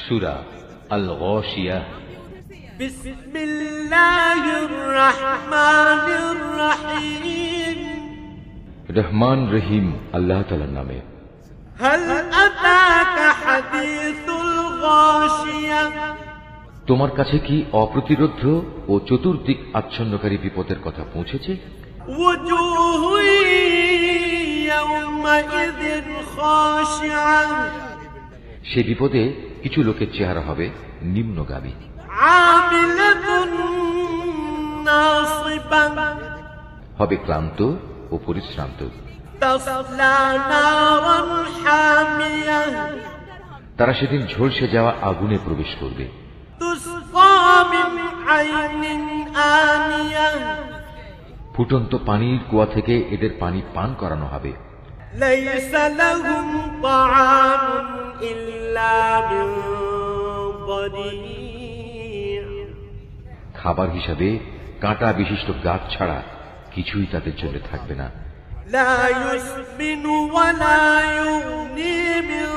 সূরা আল গাশিয়া। বিসমিল্লাহির রহমানির রহিম। রহমান রহিম আল্লাহ তাআলার নামে। হাল আতাকা হাদিসুল গাশিয়া। তোমার কাছে কি অপ্রতিরোধ্য ও চতুর্দিক আচ্ছন্নকারী বিপদের কথা পৌঁছেছে? ওয়াজুহু ইয়াওমাইযিন খাশিআ। সে বিপদে কিছু লোকের চেহারা হবে নিম্নগামী। আমিলাতুন নাসিবা। হবে ক্লান্ত ও পরিশ্রান্ত। তাসলা নারান হামিয়া। তারা সেদিন ঝলসে যাওয়া আগুনে প্রবেশ করবে। তুসকা মিন আইনিন আনিয়া। ফুটন্ত পানির কুয়া থেকে এদের পানি পান করানো হবে। লাইসা লাহুম তাআমুন ইল্লা মিন দারি'আ। খাবার হিসাবে কাঁটা বিশিষ্ট গাছ ছাড়া কিছুই তাদের জন্য থাকবে না। লা ইউসমিনু ওয়া লা ইউগনি মিন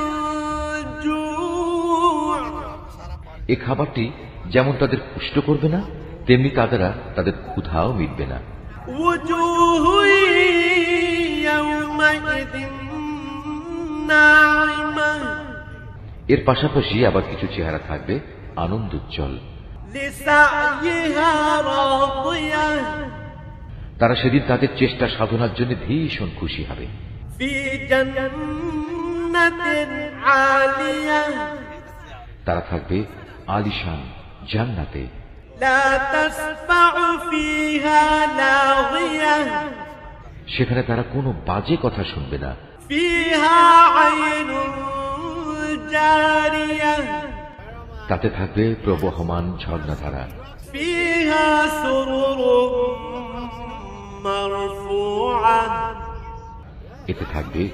জু'। এই খাবারটি যেমন তাদের পুষ্ট করবে না, তেমনি তাদের ক্ষুধাও মিটবে না। ওয়াজুহু ইয়াওমাইযিন নাইমা। এর পাশাপাশি আবার কিছু চেহারা থাকবে আনন্দোজ্জ্বল। লিসাইহা রাদিয়া। তারা সেদিন তাদের চেষ্টা সাধনার জন্য ভীষণ খুশি হবে। ফি জান্নাতিন আলিয়া। তারা থাকবে আলিশান জান্নাতে। লা তাসমাউ ফিহা লাগিয়া। সেখানে তারা কোনো বাজে কথা শুনবে না। ফিহা আইনুন জারিয়া। তাতে থাকবে প্রবহমান ঝর্ণাধারা। ফিহা সুরুরুম মারফুআ। এতে থাকবে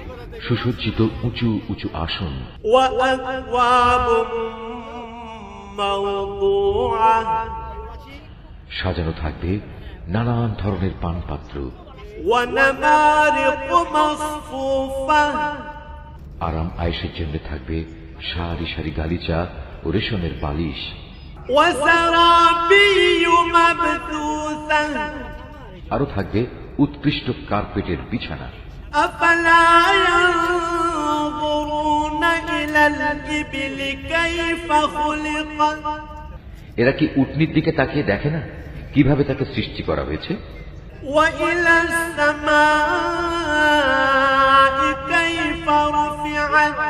সুসজ্জিত উঁচু উঁচু আসন। ওয়া আকওয়াবুম মাওদুআ। সাজানো থাকবে নানান ধরনের পানপাত্র। ওয়া নামারিকু মাসফুফা। আরাম আয়েশের জন্য থাকবে সারি সারি গালিচা ও রেশমের বালিশ। ওয়া সারাবিয়্যু মাবথুসা। আরো থাকবে উৎকৃষ্ট কার্পেটের বিছানা। আফালা ইয়ানজুরুনা ইলাল ইবলি কাইফা খুলিকাত। এরা কি উটনির দিকে তাকিয়ে দেখে না কিভাবে তাকে সৃষ্টি করা হয়েছে? ওয়া ইলাস সামাই কাইফা রুফিআত।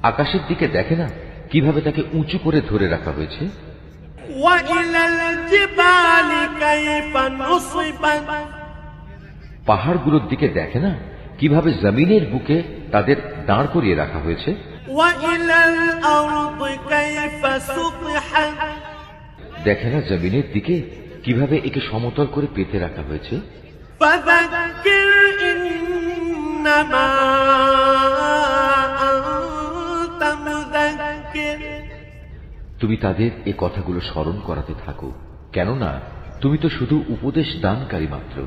আকাশের দিকে দেখে না কিভাবে তাকে উঁচু করে ধরে রাখা হয়েছে? ওয়া ইলাল জিবালি কাইফা নুসিবাত। পাহাড়গুলোর দিকে দেখে না কিভাবে জমিনের বুকে তাদের দাঁড় করিয়ে রাখা হয়েছে? ওয়া ইলাল আরদি কাইফা সুতিহাত। দেখে না জমিনের দিকে কিভাবে একে সমতল করে পেতে রাখা হয়েছে? ফাযাক্কির ইন্নামা আনতা মুযাক্কির। তুমি তাদের এ কথাগুলো স্মরণ করাতে থাকো, কেননা তুমি তো শুধু উপদেশ দানকারী মাত্র।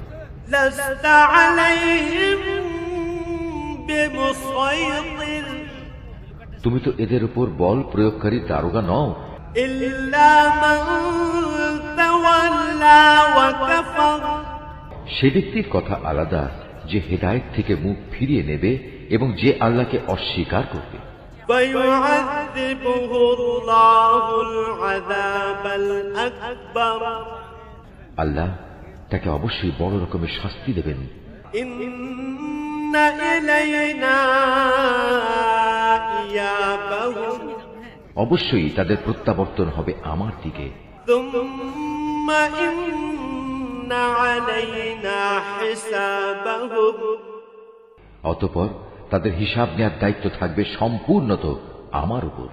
লাস্তা আলাইহিম বিমুসাইতির। তুমি তো এদের উপর বল প্রয়োগকারী দারোগা নও। ইল্লা মান তাওয়াল্লা ওয়া কাফার। সে ব্যক্তির কথা আলাদা যে হেদায়েত থেকে মুখ ফিরিয়ে নেবে এবং যে আল্লাহকে অস্বীকার করবে। ফায়ুআযিবুহুল্লাহুল আযাবাল আকবার। আল্লাহ তাকে অবশ্যই বড় রকমের শাস্তি দেবেন। ইন্না ইলাইনা ইয়াবাহুম। অবশ্যই তাদের প্রত্যাবর্তন হবে আমার দিকে। সুম্মা ইন্না আলাইনা হিসাবাহুম। অতঃপর তাদের হিসাব নেওয়ার দায়িত্ব থাকবে সম্পূর্ণত আমার উপর।